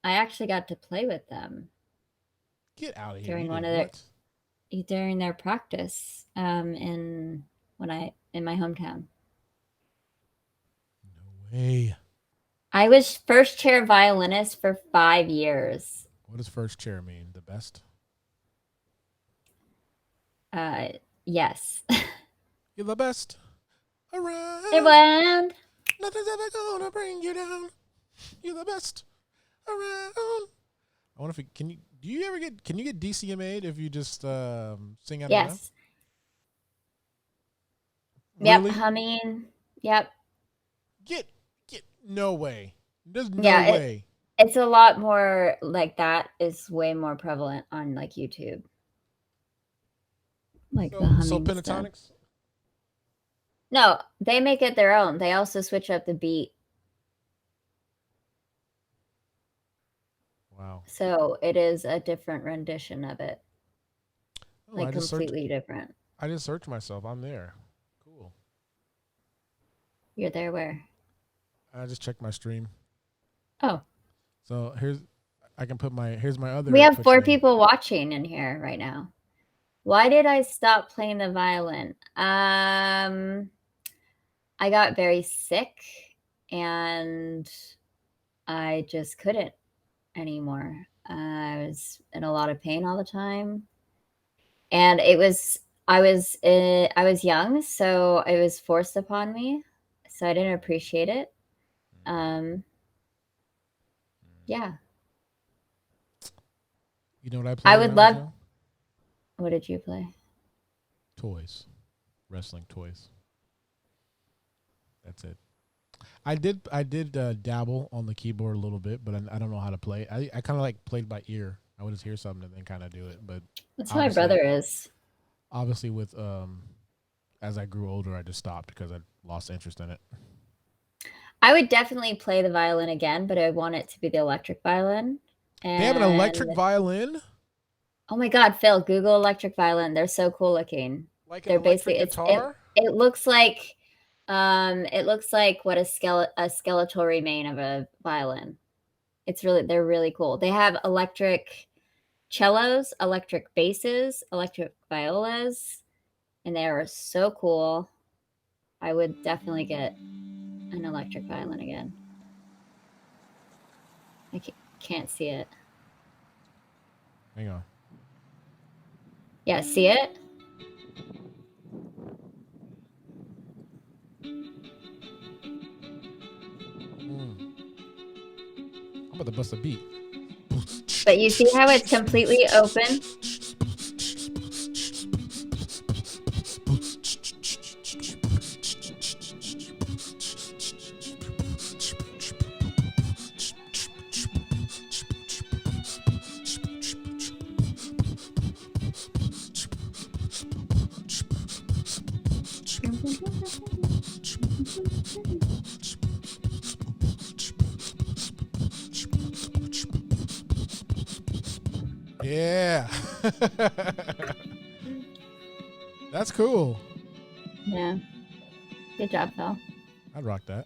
I actually got to play with them Get out of here. during You one did of their what? during their practice in my hometown. No way. I was first chair violinist for 5 years. What does first chair mean? The best? Yes. You're the best around. Around. Nothing's ever gonna bring you down. You're the best around. I wonder if can you get DCMA'd if you just sing out of Yes. mouth? Yep. Really? Humming. Yep. Get no way. There's no Yeah, way. It's a lot more like that is way more prevalent on like YouTube. Like the humming So stuff. pentatonics? No, they make it their own. They also switch up the beat. Wow. So it is a different rendition of it. Oh, Like completely different. I just searched myself. I'm there. Cool. You're there where? I just checked my stream. Oh. So here's my other. We have Twitch 4 name. people watching in here right now. Why did I stop playing the violin? I got very sick and I just couldn't anymore. I was in a lot of pain all the time. And I was young, so it was forced upon me. So I didn't appreciate it. Yeah. You know what I play? I would when I was love- young? What did you play? Toys, wrestling toys. That's it. I did dabble on the keyboard a little bit, but I don't know how to play. I kind of like played by ear. I would just hear something and then kind of do it. But That's how my obviously- brother is. obviously with as I grew older, I just stopped because I lost interest in it. I would definitely play the violin again, but I want it to be the electric violin. They have an electric And violin, oh my God, Phil, Google electric violin. They're so cool looking. like an They're electric basically guitar. it looks like what a skeletal remain of a violin. They're really cool. They have electric cellos, electric basses, electric violas, and they are so cool. I would definitely get an electric violin again. I can't see it. Hang on. Yeah, see it? I'm about to bust a beat. But you see how it's completely open? Yeah. That's cool. Yeah. Good job, Phil. I'd rock that.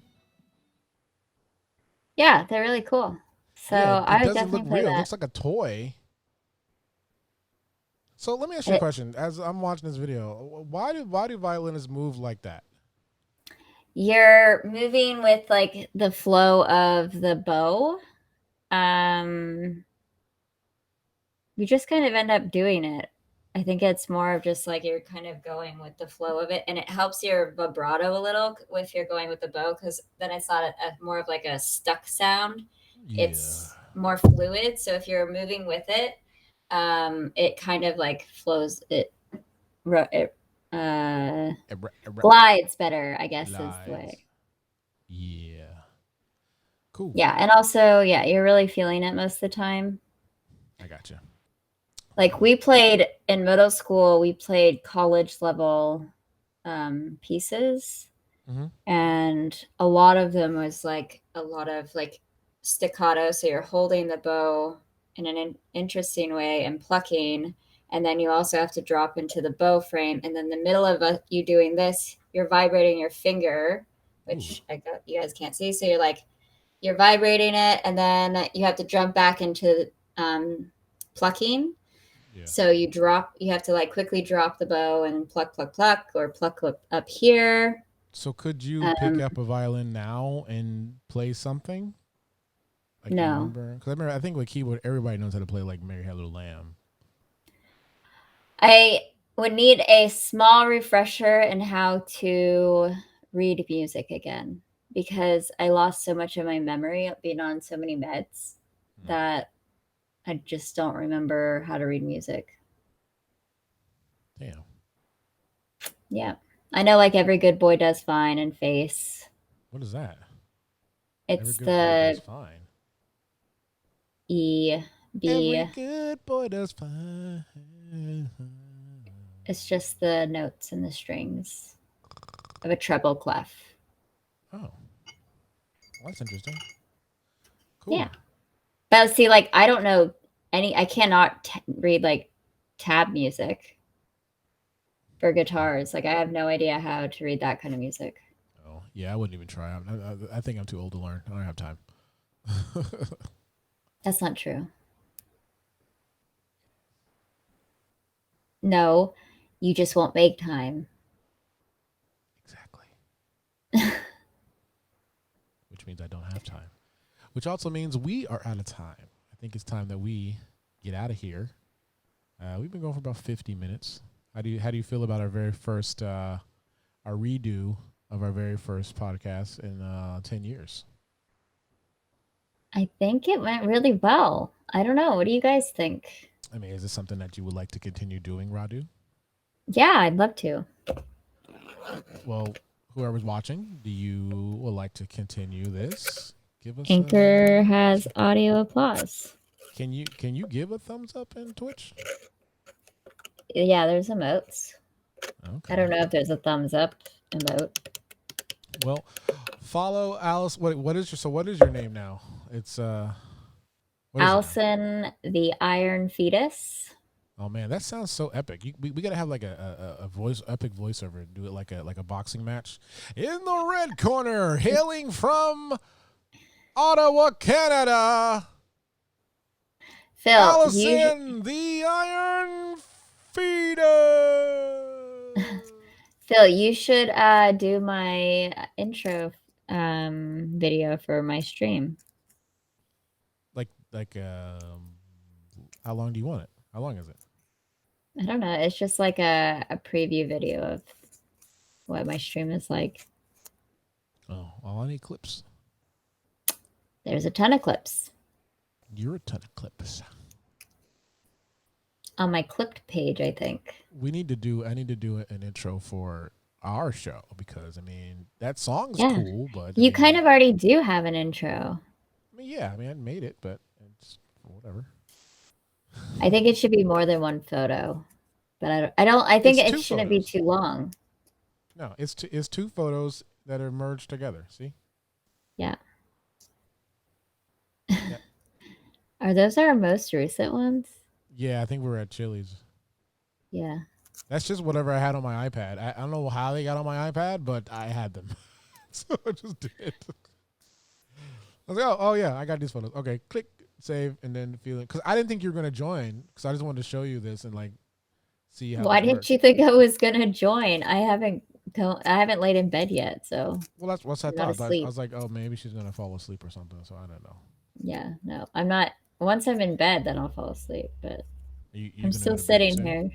Yeah, they're really cool. So Yeah, I it would doesn't definitely look play real. It that. looks like a toy. So let me ask you a question. As I'm watching this video, why do violinists move like that? You're moving with like the flow of the bow. You just kind of end up doing it. I think it's more of just like you're kind of going with the flow of it, and it helps your vibrato a little if you're going with the bow, because then it's not more of like a stuck sound. Yeah. It's more fluid. So if you're moving with it, it kind of like flows. It glides better, I guess, is the way. Yeah. Cool. Yeah, and also, yeah, you're really feeling it most of the time. I gotcha. Like we played in middle school, we played college level pieces, and a lot of them was like a lot of like staccato. So you're holding the bow in an interesting way and plucking, and then you also have to drop into the bow frame. And then the middle of you doing this, you're vibrating your finger, which you guys can't see. So you're vibrating it, and then you have to jump back into plucking. Yeah. So you have to like quickly drop the bow and pluck, or pluck up here. So could you pick up a violin now and play something? Like No. You remember? Because I think with keyboard, everybody knows how to play like Mary Had a Little Lamb. I would need a small refresher in how to read music again, because I lost so much of my memory being on so many meds that I just don't remember how to read music. Damn. Yeah. I know like Every Good Boy Does Fine and Face. What is that? It's Every good boy does fine. E, B. Every good boy does fine. It's just the notes and the strings of a treble clef. Oh. Well, that's interesting. Cool. Yeah. But see, like, I don't know I cannot read like tab music for guitars. Like, I have no idea how to read that kind of music. Oh, yeah, I wouldn't even try. I think I'm too old to learn. I don't have time. That's not true. No, you just won't make time. Exactly. Which means I don't have time. Which also means we are out of time. I think it's time that we get out of here. We've been going for about 50 minutes. How do you feel about our very first our redo of our very first podcast in 10 years? I think it went really well. I don't know. What do you guys think? I mean, is this something that you would like to continue doing, Radu? Yeah, I'd love to. Well, whoever's watching, do you would like to continue this? Give us Anchor has audio applause. Can you give a thumbs up in Twitch? Yeah, there's emotes. Okay. I don't know if there's a thumbs up emote. Well, follow Alice. What is your name now? It's what is it now? Allison the Iron Fetus. Oh man, that sounds so epic. We gotta have like a epic voiceover. Do it like a boxing match. In the red corner, hailing from Ottawa, Canada, Phil, Allison the Iron Feeder. Phil, you should do my intro video for my stream. Like how long do you want it? How long is it? I don't know. It's just like a preview video of what my stream is like. Oh, all I need clips. There's a ton of clips. You're a ton of clips. On my clipped page, I think. I need to do an intro for our show because I mean that song's Yeah. cool, but You kind of already do have an intro. I mean, yeah, I mean I made it, but it's whatever. I think it should be more than one photo, but I think It's it two shouldn't be photos. too long. No, it's two photos that are merged together. See? Yeah. Are those our most recent ones? Yeah, I think we were at Chili's. Yeah. That's just whatever I had on my iPad. I don't know how they got on my iPad, but I had them, so I just did it. I was like, oh yeah, I got these photos. Okay, click save and then feel it because I didn't think you were gonna join because I just wanted to show you this and like see how. Why this didn't works. you think I was gonna join? I haven't laid in bed yet, so. Well, that's what I I'm not thought. I asleep. was like, oh, maybe she's gonna fall asleep or something. So I don't know. Yeah, no, I'm not. Once I'm in bed, then I'll fall asleep. But You I'm gonna still go to bed sitting soon? here.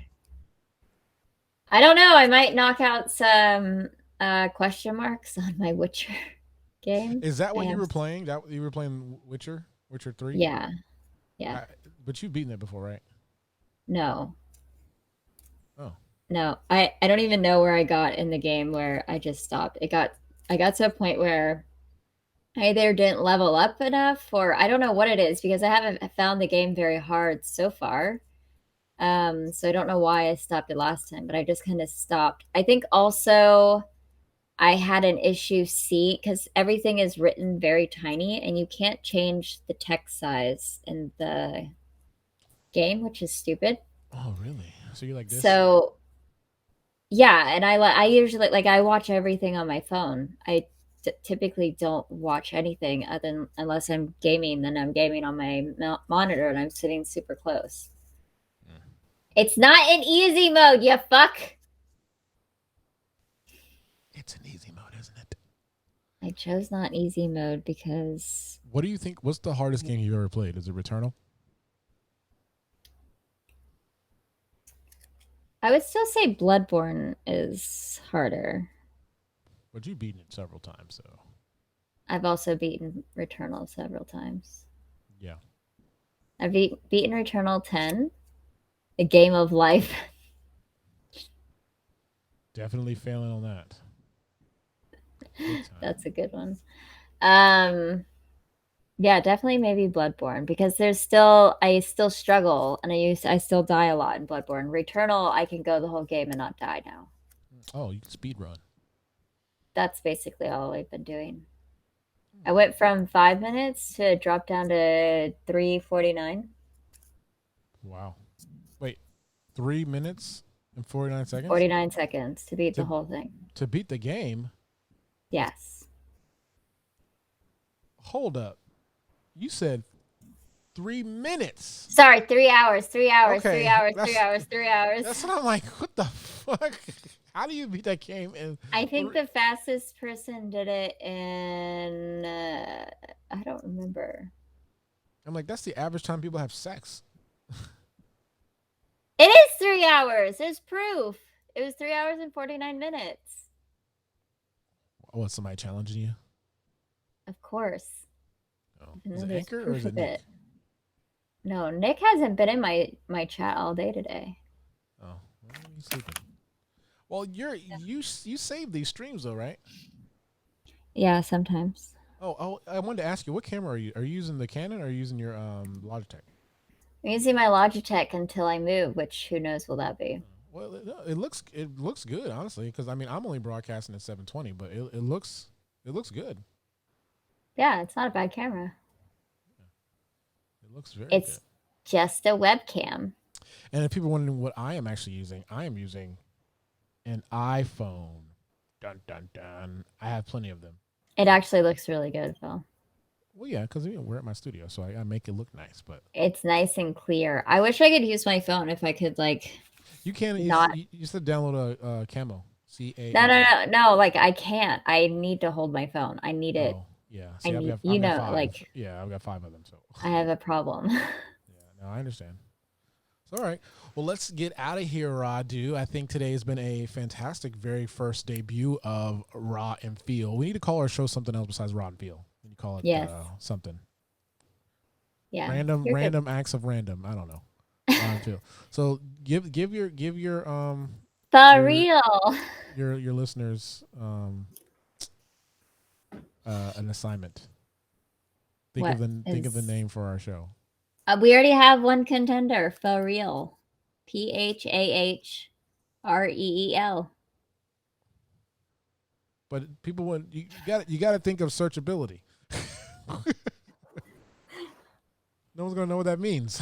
I don't know. I might knock out some question marks on my Witcher game. Is that what I you have- were playing? That you were playing Witcher 3? Yeah. But you've beaten it before, right? No. Oh. No. I don't even know where I got in the game where I just stopped. I got to a point where I either didn't level up enough or I don't know what it is because I haven't found the game very hard so far. So I don't know why I stopped it last time, but I just kind of stopped. I think also I had an issue because everything is written very tiny and you can't change the text size in the game, which is stupid. Oh, really? So you're like this? So yeah, and I usually like I watch everything on my phone. I typically don't watch anything unless I'm gaming. Then I'm gaming on my monitor and I'm sitting super close. It's not in easy mode, you fuck. It's an easy mode, isn't it? I chose not easy mode because. What do you think? What's the hardest game you've ever played? Is it Returnal? I would still say Bloodborne is harder. But you've beaten it several times, so. I've also beaten Returnal several times. Yeah. I've beaten Returnal 10. A game of life. Definitely failing on that. That's a good one. Yeah, definitely maybe Bloodborne because I still struggle and I still die a lot in Bloodborne. Returnal, I can go the whole game and not die now. Oh, you can speed run. That's basically all I've been doing. I went from 5 minutes to drop down to 3:49. Wow. Wait, 3 minutes and 49 seconds? 49 seconds to beat the whole thing. To beat the game? Yes. Hold up. You said 3 minutes. Sorry, 3 hours, 3 hours, Okay, 3 hours, that's- 3 hours, 3 hours. That's what I'm like. What the fuck? How do you beat that game? I think the fastest person did it in I don't remember. I'm like, that's the average time people have sex. It is 3 hours. There's proof. It was 3 hours and 49 minutes. What, somebody challenging you? Of course. Oh. And Is then it there's Anchor or proof is it of Nick? No, Nick hasn't been in my chat all day today. Oh, well, he's sleeping. Well, you save these streams though, right? Yeah, sometimes. Oh, I wanted to ask you, what camera are you? Are you using the Canon or are you using your Logitech? I'm using my Logitech until I move, which who knows will that be. Well, it looks good, honestly, because I mean I'm only broadcasting at 720, but it looks good. Yeah, it's not a bad camera. It looks very It's good. just a webcam. And if people are wondering what I am actually using, I am using an iPhone. Dun dun dun. I have plenty of them. It actually looks really good, Phil. Well, yeah, because we're at my studio, so I make it look nice. But It's nice and clear. I wish I could use my phone if I could, like, you can not. you said download a Camo. No. Like, I can't. I need to hold my phone. I need it. Oh, yeah. I See, need, I've got 5. like, Yeah, I've got 5 of them. So I have a problem. yeah, no, I understand. So, all right. Well, let's get out of here, Radu. I think today has been a fantastic very first debut of Raw and Pheel. We need to call our show something else besides Raw and Pheel. We need to call it something. Yeah. Random acts of random. I don't know. Raw and Pheel. So give your For real. your listeners an assignment. Think of the name for our show. We already have one contender. For real. PHAHREEL. But people you got to think of searchability. No one's gonna know what that means.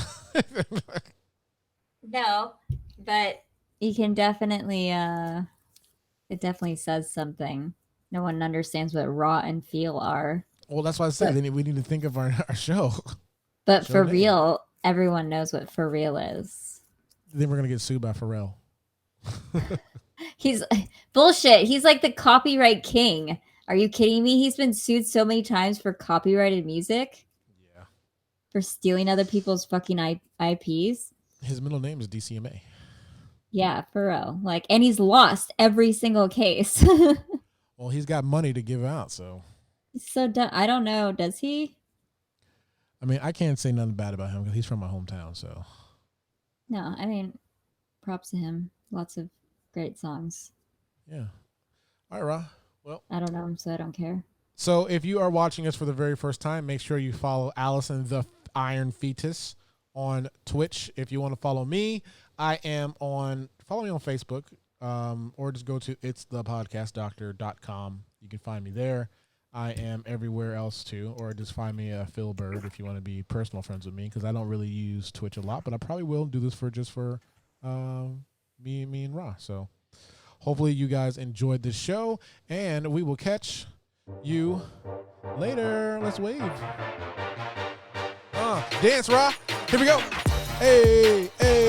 No, but you can definitely. It definitely says something. No one understands what raw and feel are. Well, that's why I said we need to think of our show. But show for name. real, everyone knows what for real is. Then we're gonna get sued by Pharrell. He's bullshit. He's like the copyright king. Are you kidding me? He's been sued so many times for copyrighted music. Yeah. For stealing other people's fucking IPs. His middle name is DCMA. Yeah, for real. Like, and he's lost every single case. Well, he's got money to give out, so. He's so dumb. I don't know. Does he? I mean, I can't say nothing bad about him because he's from my hometown, so. No, I mean, props to him. Lots of great songs. Yeah. All right, Ra. Well, I don't know him, so I don't care. So if you are watching us for the very first time, make sure you follow Allison the Iron Fetus on Twitch. If you want to follow me, follow me on Facebook, or just go to itsthepodcastdoctor.com. You can find me there. I am everywhere else too, or just find me a Phil Bird if you want to be personal friends with me, because I don't really use Twitch a lot, but I probably will do this for me and Ra. So hopefully you guys enjoyed this show, and we will catch you later. Let's wave. Dance, Ra. Here we go. Hey, hey.